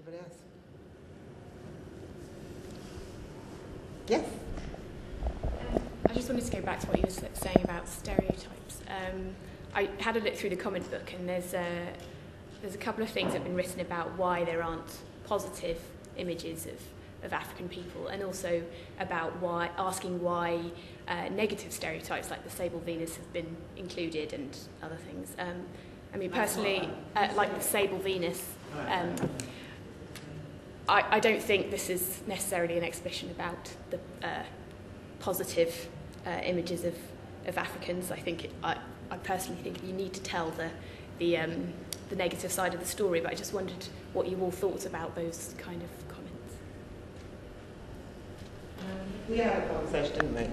Anybody else? Yes? I just wanted to go back to what you were saying about stereotypes. I had a look through the comment book, and there's a couple of things that have been written about why there aren't positive images of African people, and also about asking why negative stereotypes like the sable Venus have been included and other things. I mean, personally, like the sable Venus, I don't think this is necessarily an exhibition about the positive images of Africans. I personally think you need to tell the negative side of the story, but I just wondered what you all thought about those kind of comments. We had a conversation, didn't we?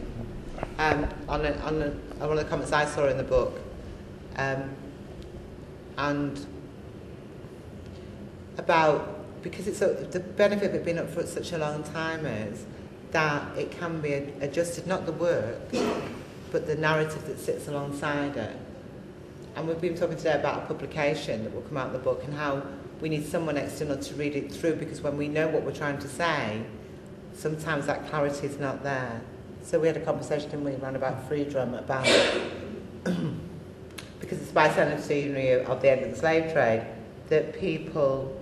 On one of the comments I saw in the book, and about, because it's the benefit of it being up for such a long time is that it can be adjusted, not the work, but the narrative that sits alongside it. And we've been talking today about a publication that will come out in the book and how we need someone external to read it through, because when we know what we're trying to say, sometimes that clarity is not there. So we had a conversation, didn't we, around about freedom, about because it's bicentenary of the end of the slave trade, that people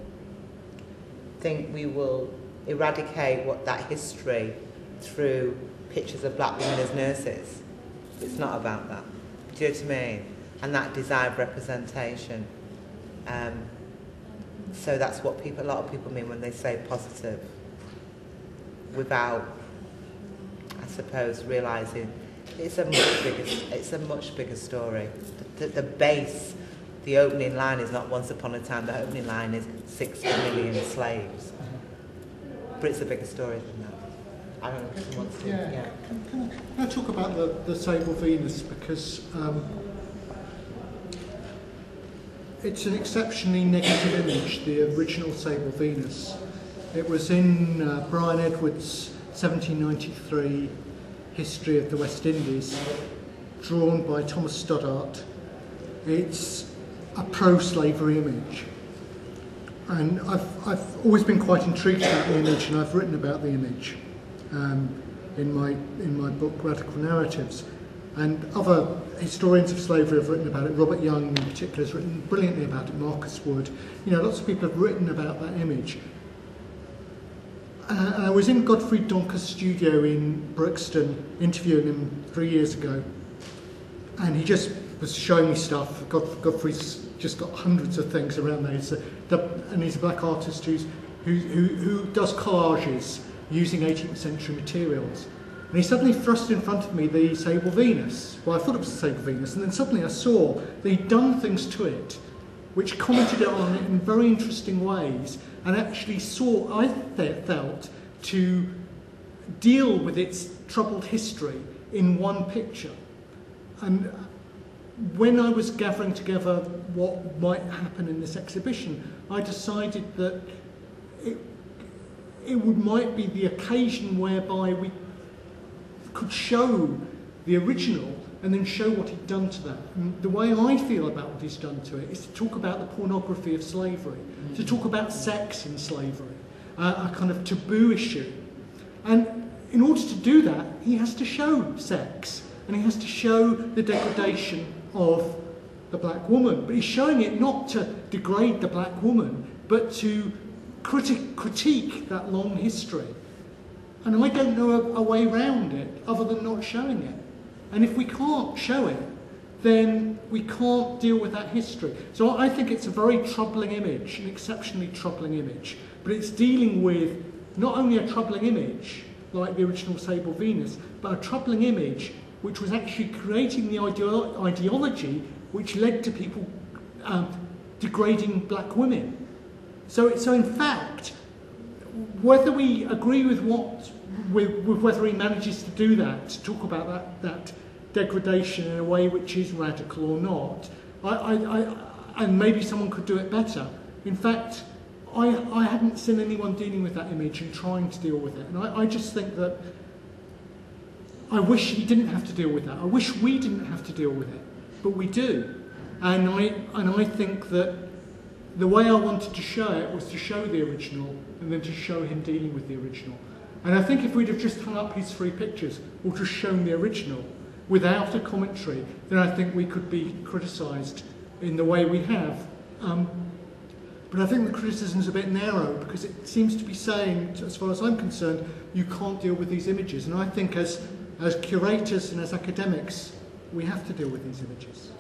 think we will eradicate that history through pictures of black women as nurses. It's not about that. Do you know what I mean? And that desire of representation. So that's what a lot of people mean when they say positive, without, I suppose, realising it's a much bigger story. The base, the opening line is not once upon a time. The opening line is 60 million slaves. But it's a bigger story than that. I don't know if someone wants to. Yeah. Can I talk about the sable Venus, because it's an exceptionally negative image, the original sable Venus. It was in Brian Edwards' 1793 History of the West Indies, drawn by Thomas Stoddart. It's a pro-slavery image. And I've always been quite intrigued about the image, and I've written about the image in my book Radical Narratives. And other historians of slavery have written about it. Robert Young in particular has written brilliantly about it, Marcus Wood. Lots of people have written about that image. I was in Godfrey Donker's studio in Brixton interviewing him 3 years ago, and he just was showing me stuff. Godfrey's just got hundreds of things around there. And he's a black artist who does collages using 18th century materials. And he suddenly thrust in front of me the sable Venus. Well, I thought it was the sable Venus, and then suddenly I saw that he'd done things to it which commented on it in very interesting ways, and actually I felt, to deal with its troubled history in one picture. And when I was gathering together what might happen in this exhibition, I decided that it might be the occasion whereby we could show the original and then show what he'd done to that. And the way I feel about what he's done to it is to talk about the pornography of slavery, to talk about sex in slavery, a kind of taboo issue. And in order to do that, he has to show sex, and he has to show the degradation of the black woman. But he's showing it not to degrade the black woman, but to critique that long history. And I don't know a way around it other than not showing it. And if we can't show it, then we can't deal with that history. So I think it's a very troubling image, an exceptionally troubling image. But it's dealing with not only a troubling image, like the original Sable Venus, but a troubling image which was actually creating the ideology which led to people degrading black women. So in fact, whether we agree with whether he manages to do that, to talk about that degradation in a way which is radical or not, and maybe someone could do it better. In fact, I hadn't seen anyone dealing with that image and trying to deal with it. And I just think that I wish he didn't have to deal with that. I wish we didn't have to deal with it, but we do. And I think that the way I wanted to show it was to show the original and then to show him dealing with the original. And I think if we'd have just hung up his 3 pictures or just shown the original without a commentary, then I think we could be criticised in the way we have. But I think the criticism is a bit narrow because it seems to be saying, as far as I'm concerned, you can't deal with these images. And I think as curators and as academics, we have to deal with these images.